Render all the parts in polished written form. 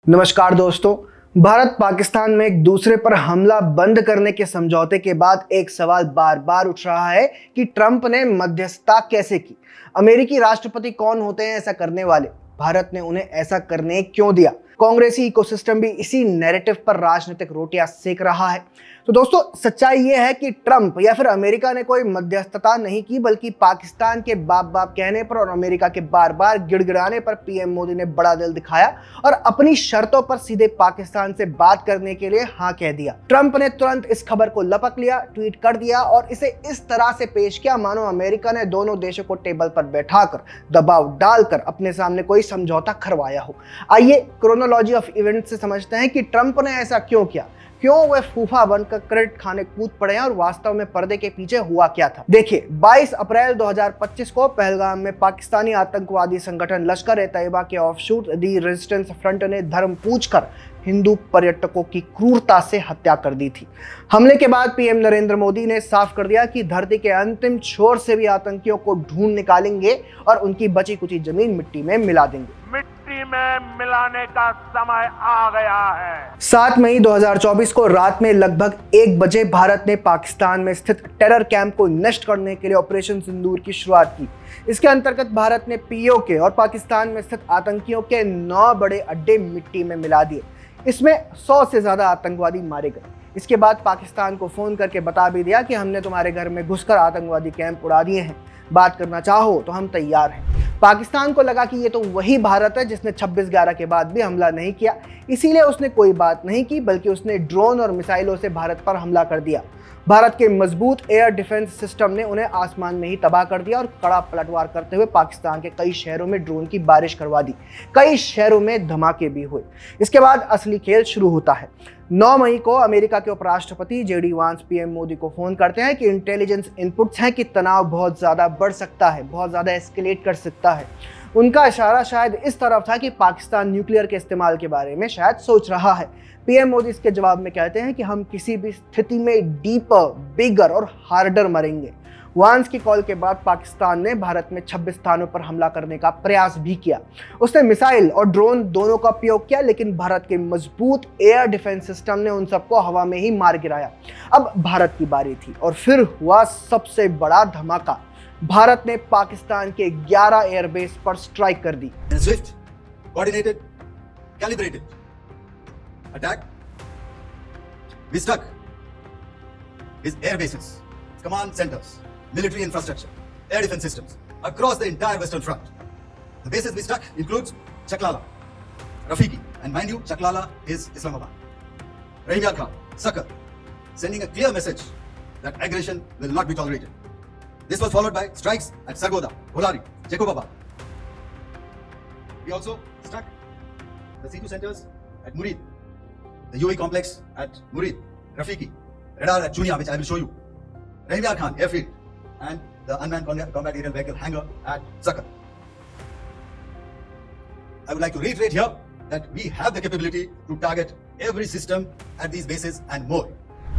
नमस्कार दोस्तों। भारत पाकिस्तान में एक दूसरे पर हमला बंद करने के समझौते के बाद एक सवाल बार बार उठ रहा है कि ट्रंप ने मध्यस्थता कैसे की। अमेरिकी राष्ट्रपति कौन होते हैं ऐसा करने वाले? भारत ने उन्हें ऐसा करने क्यों दिया? कांग्रेसी इकोसिस्टम भी इसी नैरेटिव पर राजनीतिक रोटियां सेक रहा है। तो दोस्तों, सच्चाई यह है कि ट्रंप या फिर अमेरिका ने कोई मध्यस्थता नहीं की, बल्कि पाकिस्तान के बाप बाप कहने पर और अमेरिका के बार बार गिड़गिड़ाने पर पीएम मोदी ने बड़ा दिल दिखाया और अपनी शर्तों पर सीधे पाकिस्तान से बात करने के लिए हाँ कह दिया। ट्रंप ने तुरंत इस खबर को लपक लिया, ट्वीट कर दिया और इसे इस तरह से पेश किया मानो अमेरिका ने दोनों देशों को टेबल पर बैठाकर दबाव डालकर अपने सामने कोई समझौता करवाया हो। आइए क्रोनोलॉजी ऑफ इवेंट से समझते हैं कि ट्रंप ने ऐसा क्यों किया, क्यों वे फूफा बनकर क्रेडिट खाने कूद पड़े हैं और वास्तव में पर्दे के पीछे हुआ क्या था। देखिए, 22 अप्रैल 2025 को पहलगाम में पाकिस्तानी आतंकवादी संगठन लश्कर-ए-तैयबा के ऑफशूट दी रेजिस्टेंस फ्रंट ने धर्म पूछकर हिंदू पर्यटकों की क्रूरता से हत्या कर दी थी। हमले के बाद पीएम नरेंद्र मोदी ने साफ कर दिया कि धरती के अंतिम छोर से भी आतंकियों को ढूंढ निकालेंगे और उनकी बची कुची जमीन मिट्टी में मिला देंगे। मिट्टी में मिलाने का समय आ गया है। 7 मई 2024 को रात में लगभग 1 बजे भारत ने पाकिस्तान में स्थित टेरर कैंप को नष्ट करने के लिए ऑपरेशन सिंदूर की शुरुआत की। इसके अंतर्गत भारत ने पीओके और पाकिस्तान में स्थित आतंकियों के 9 बड़े अड्डे मिट्टी में मिला दिए। इसमें 100 से ज्यादा आतंकवादी मारे गए। इसके बाद पाकिस्तान को फोन करके बता भी दिया कि हमने तुम्हारे घर में घुसकर आतंकवादी कैंप उड़ा दिए हैं, बात करना चाहो तो हम तैयार हैं। पाकिस्तान को लगा कि ये तो वही भारत है जिसने 26/11 के बाद भी हमला नहीं किया, इसीलिए उसने कोई बात नहीं की, बल्कि उसने ड्रोन और मिसाइलों से भारत पर हमला कर दिया। भारत के मजबूत एयर डिफेंस सिस्टम ने उन्हें आसमान में ही तबाह कर दिया और कड़ा पलटवार करते हुए पाकिस्तान के कई शहरों में ड्रोन की बारिश करवा दी। कई शहरों में धमाके भी हुए। इसके बाद असली खेल शुरू होता है। 9 मई को अमेरिका के उपराष्ट्रपति जेडी वांस पीएम मोदी को फोन करते हैं कि इंटेलिजेंस इनपुट्स हैं कि तनाव बहुत ज्यादा बढ़ सकता है, बहुत ज्यादा एस्केलेट कर सकता है। उनका इशारा शायद इस तरफ था कि पाकिस्तान न्यूक्लियर के इस्तेमाल के बारे में शायद सोच रहा है। पीएम मोदी इसके जवाब में कहते हैं कि हम किसी भी स्थिति में डीपर, बिगर और हार्डर मरेंगे। वांस की कॉल के बाद पाकिस्तान ने भारत में 26 स्थानों पर हमला करने का प्रयास भी किया। उसने मिसाइल और ड्रोन दोनों का उपयोग किया, लेकिन भारत के मजबूत एयर डिफेंस सिस्टम ने उन सबको हवा में ही मार गिराया। अब भारत की बारी थी और फिर हुआ सबसे बड़ा धमाका। भारत ने पाकिस्तान के 11 एयरबेस पर स्ट्राइक कर दी। Swift, coordinated, calibrated attack. We struck his air bases, command centers, military infrastructure, air defense systems across the entire Western Front. The bases we struck includes Chaklala, Rafiki, and mind you, Chaklala is Islamabad. Rahim Yar Khan, Sakar, sending a clear message that aggression will not be tolerated. This was followed by strikes at Sargoda, Bholari, Jacobabad. We also struck the C2 centers at Murid, the UAE complex at Murid, Rafiki, radar at Chunia, which I will show you, Rahim Yar Khan airfield, and the unmanned combat aerial vehicle hangar at Sakar. I would like to reiterate here that we have the capability to target every system at these bases and more.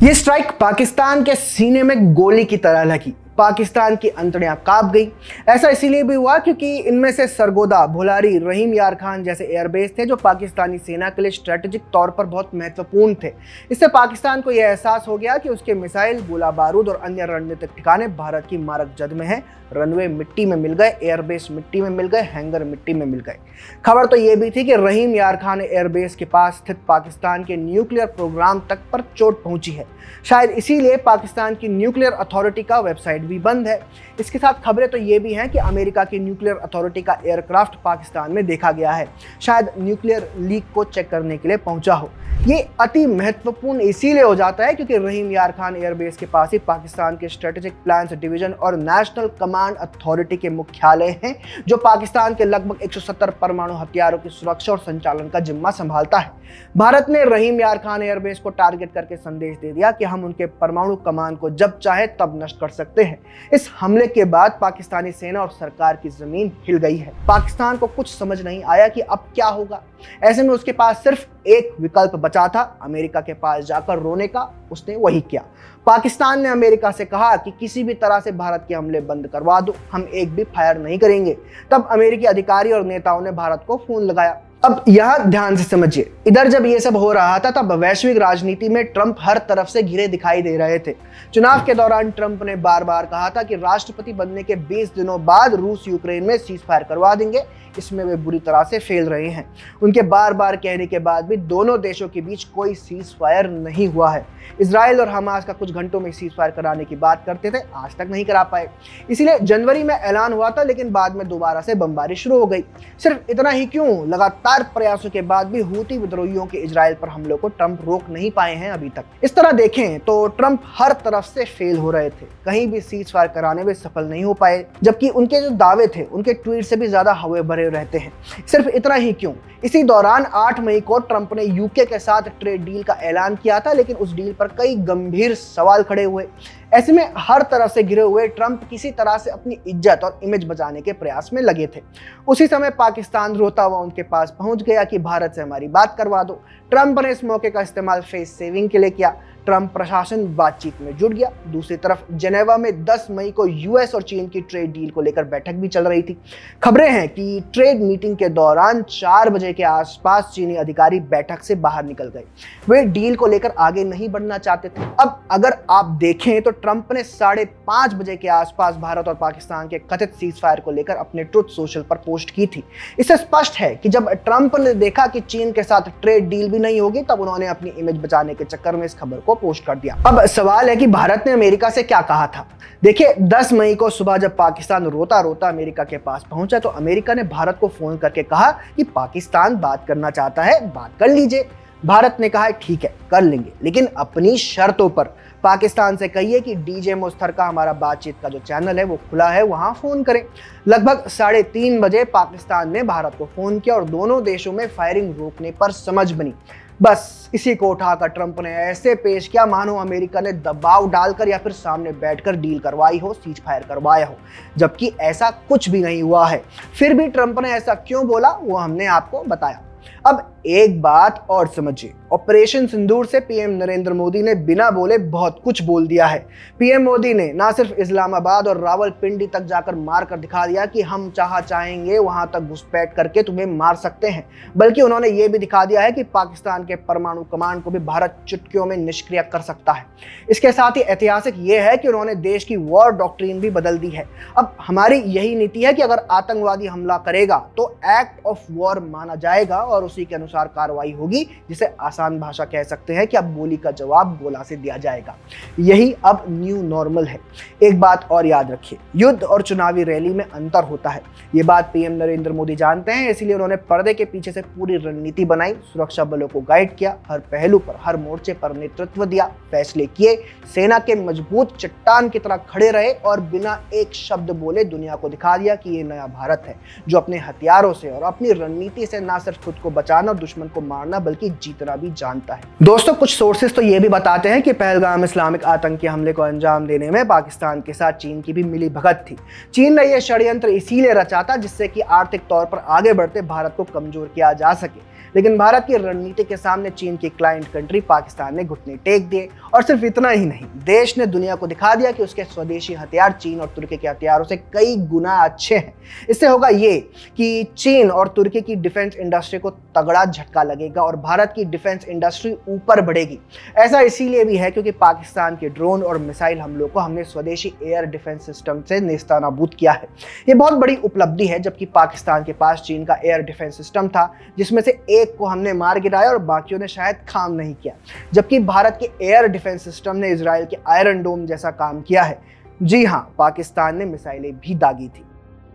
ये strike Pakistan के सीने में गोली की तरह लगी। पाकिस्तान की अंतड़ियां कांप गई। ऐसा इसीलिए भी हुआ क्योंकि इनमें से सरगोदा, भोलारी, रहीम यार खान जैसे एयरबेस थे जो पाकिस्तानी सेना के लिए स्ट्रेटेजिक तौर पर बहुत महत्वपूर्ण थे। इससे पाकिस्तान को यह एहसास हो गया कि उसके मिसाइल, गोला बारूद और अन्य रणनीतिक ठिकाने भारत की मारक जद में हैं। रनवे मिट्टी में मिल गए, एयरबेस मिट्टी में मिल गए, हैंगर मिट्टी में मिल गए। खबर तो यह भी थी कि रहीम यार खान एयरबेस के पास स्थित पाकिस्तान के न्यूक्लियर प्रोग्राम तक पर चोट पहुंची है। शायद इसीलिए पाकिस्तान की न्यूक्लियर अथॉरिटी का वेबसाइट भी बंद है। इसके साथ खबरें तो ये भी हैं कि अमेरिका की न्यूक्लियर अथॉरिटी का एयरक्राफ्ट पाकिस्तान में देखा गया है, शायद न्यूक्लियर लीक को चेक करने के लिए पहुंचा हो। ये अति महत्वपूर्ण इसीलिए हो जाता है क्योंकि रहीम यार खान एयरबेस के पास ही पाकिस्तान के स्ट्रेटेजिक प्लान्स डिवीजन और नेशनल कमांड अथॉरिटी के मुख्यालय हैं, जो पाकिस्तान के लगभग 170 परमाणु हथियारों की सुरक्षा और संचालन का जिम्मा संभालता है। भारत ने रहीम यार खान एयरबेस को टारगेट करके संदेश दे दिया कि हम उनके परमाणु कमान को जब चाहे तब नष्ट कर सकते हैं। इस हमले के बाद पाकिस्तानी सेना और सरकार की जमीन हिल गई है। पाकिस्तान को कुछ समझ नहीं आया कि अब क्या होगा। ऐसे में उसके पास सिर्फ एक विकल्प बचा था, अमेरिका के पास जाकर रोने का। उसने वही किया। पाकिस्तान ने अमेरिका से कहा कि किसी भी तरह से भारत के हमले बंद करवा दो, हम एक भी फायर नहीं करेंगे। तब अमेरिकी अधिकारी और नेताओं ने भारत को फोन लगाया। अब यह ध्यान से समझिए, इधर जब ये सब हो रहा था तब वैश्विक राजनीति में ट्रंप हर तरफ से घिरे दिखाई दे रहे थे। चुनाव के दौरान ट्रंप ने बार बार कहा था कि राष्ट्रपति बनने के 20 दिनों बाद रूस यूक्रेन में सीज फायर करवा देंगे। इसमें वे बुरी तरह से फेल रहे हैं। उनके बार बार कहने के बाद भी दोनों देशों के बीच कोई सीज फायर नहीं हुआ है। इजराइल और हमास का कुछ घंटों में सीज फायर कराने की बात करते थे, आज तक नहीं करा पाए। इसीलिए जनवरी में ऐलान हुआ था, लेकिन बाद में दोबारा से बमबारी शुरू हो गई। सिर्फ इतना ही क्यों, लगातार प्रयासों के बाद भी हूती विद्रोहियों के इजराइल पर हमलों को ट्रंप रोक नहीं पाए हैं अभी तक। इस तरह देखें तो ट्रंप हर तरफ से फेल हो रहे थे, कहीं भी सीज फायर कराने में सफल नहीं हो पाए, जबकि उनके जो दावे थे उनके ट्वीट से भी ज्यादा हवा भरे रहते हैं। सिर्फ इतना ही क्यों, इसी दौरान 8 मई को ट्रंप ने यूके के साथ ट्रेड डील का ऐलान किया था, लेकिन उस डील पर कई गंभीर सवाल खड़े हुए। ऐसे में हर तरफ से घिरे हुए ट्रंप किसी तरह से अपनी इज्जत और इमेज बचाने के प्रयास में लगे थे। उसी समय पाकिस्तान रोता हुआ उनके पास पहुंच गया कि भारत से हमारी बात करवा दो। ट्रंप ने इस मौके का इस्तेमाल फेस सेविंग के लिए किया। ट्रंप प्रशासन बातचीत में जुट गया। दूसरी तरफ जेनेवा में 10 मई को यूएस और चीन की ट्रेड डील को लेकर बैठक भी चल रही थी। खबरें हैं कि ट्रेड मीटिंग के दौरान 4 बजे के आसपास चीनी अधिकारी बैठक से बाहर निकल गए। वे डील को लेकर आगे नहीं बढ़ना चाहते थे। अब अगर आप देखें तो ट्रंप ने 5:30 बजे के आसपास भारत और पाकिस्तान के कथित सीज फायर को लेकर अपने ट्रुथ सोशल पर पोस्ट की थी। इससे स्पष्ट है कि जब ट्रंप ने देखा कि चीन के साथ ट्रेड डील भी नहीं होगी, तब उन्होंने अपनी इमेज बचाने के चक्कर में इस खबर को पोस्ट कर दिया। अब सवाल है कि भारत ने अमेरिका से क्या कहा था। देखिए, 10 मई को सुबह जब पाकिस्तान रोता रोता अमेरिका के पास पहुंचा तो अमेरिका ने भारत को फोन करके कहा कि पाकिस्तान बात करना चाहता है, बात कर लीजिए। भारत ने कहा ठीक है कर लेंगे, लेकिन अपनी शर्तों पर। पाकिस्तान से कहिए कि डीजे मुस्तफा का हमारा बातचीत का जो चैनल है वो खुला है, वहां फोन करें। लगभग 3:30 बजे पाकिस्तान ने भारत को फोन किया और दोनों देशों में फायरिंग रोकने पर समझ बनी। बस इसी को उठाकर ट्रंप ने ऐसे पेश किया मानो अमेरिका ने दबाव डालकर या फिर सामने बैठकर डील करवाई हो, सीज फायर करवाया हो, जबकि ऐसा कुछ भी नहीं हुआ है। फिर भी ट्रंप ने ऐसा क्यों बोला वो हमने आपको बताया। अब एक बात और समझिए, ऑपरेशन सिंदूर से पीएम नरेंद्र मोदी ने बिना बोले बहुत कुछ बोल दिया है। पीएम मोदी ने ना सिर्फ इस्लामाबाद और रावलपिंडी तक जाकर मार कर दिखा दिया कि हम चाहेंगे वहां तक घुसपैठ करके तुम्हें मार सकते हैं, बल्कि उन्होंने ये भी दिखा दिया है कि पाकिस्तान के परमाणु कमांड को भी भारत चुटकियों में निष्क्रिय कर सकता है। इसके साथ ही ऐतिहासिक ये है कि उन्होंने देश की वॉर डॉक्ट्रिन भी बदल दी है। अब हमारी यही नीति है कि अगर आतंकवादी हमला करेगा तो एक्ट ऑफ वॉर माना जाएगा और उसी के अनुसार कार्रवाई होगी, जिसे आसान भाषा कह सकते हैं कि अब गोली का जवाब गोला से दिया जाएगा। यही अब न्यू नॉर्मल है। एक बात और याद रखिए, युद्ध और चुनावी रैली में अंतर होता है। ये बात पीएम नरेंद्र मोदी जानते हैं, इसलिए उन्होंने पर्दे के पीछे से पूरी रणनीति बनाई, सुरक्षा बलों को गाइड किया, हर पहलू पर हर मोर्चे पर नेतृत्व दिया, फैसले किए, सेना के मजबूत चट्टान की तरह खड़े रहे और बिना एक शब्द बोले दुनिया को दिखा दिया कि ये नया भारत है जो अपने हथियारों से और अपनी रणनीति से ना सिर्फ खुद को बचाना और दुश्मन को मारना बल्कि जीतना भी जानता है। दोस्तों, कुछ सोर्सेस तो ये भी बताते हैं कि पहलगाम इस्लामिक आतंकी हमले को अंजाम देने में पाकिस्तान के साथ चीन की भी मिली भगत थी। चीन ने यह षड्यंत्र इसीलिए रचा था जिससे कि आर्थिक तौर पर आगे बढ़ते भारत को कमजोर किया जा सके, लेकिन भारत की रणनीति के सामने चीन की क्लाइंट कंट्री पाकिस्तान ने घुटने टेक दिए। और सिर्फ इतना ही नहीं, देश ने दुनिया को दिखा दिया कि उसके स्वदेशी हथियार चीन और तुर्की के हथियारों से कई गुना अच्छे हैं। इससे होगा ये कि चीन और तुर्की की डिफेंस इंडस्ट्री को तगड़ा झटका लगेगा और भारत की डिफेंस इंडस्ट्री ऊपर बढ़ेगी। ऐसा इसीलिए भी है क्योंकि पाकिस्तान के ड्रोन और मिसाइल हमलों को हमने स्वदेशी एयर डिफेंस सिस्टम से नेस्तनाबूद किया है। ये बहुत बड़ी उपलब्धि है, जबकि पाकिस्तान के पास चीन का एयर डिफेंस सिस्टम था जिसमें से एक को हमने मार गिराया और बाकियों ने शायद काम नहीं किया, जबकि भारत के एयर डिफेंस सिस्टम ने इजराइल के आयरन डोम जैसा काम किया है। जी हाँ, पाकिस्तान ने मिसाइलें भी दागी थी।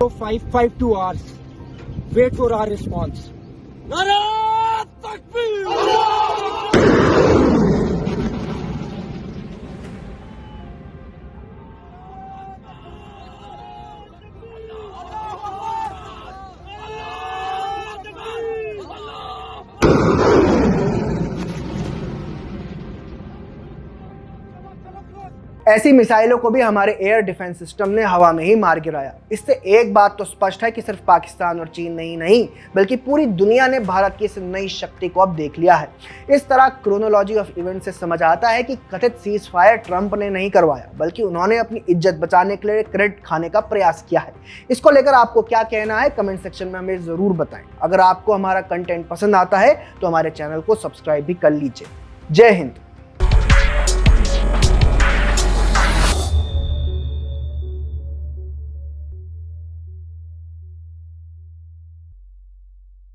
552 hours. Wait for our response. Nara Takbir! ऐसी मिसाइलों को भी हमारे एयर डिफेंस सिस्टम ने हवा में ही मार गिराया। इससे एक बात तो स्पष्ट है कि सिर्फ पाकिस्तान और चीन नहीं बल्कि पूरी दुनिया ने भारत की इस नई शक्ति को अब देख लिया है। इस तरह क्रोनोलॉजी ऑफ इवेंट से समझ आता है कि कथित सीज फायर ट्रंप ने नहीं करवाया, बल्कि उन्होंने अपनी इज्जत बचाने के लिए क्रेडिट खाने का प्रयास किया है। इसको लेकर आपको क्या कहना है कमेंट सेक्शन में हमें जरूर बताएं। अगर आपको हमारा कंटेंट पसंद आता है तो हमारे चैनल को सब्सक्राइब भी कर लीजिए। जय हिंद।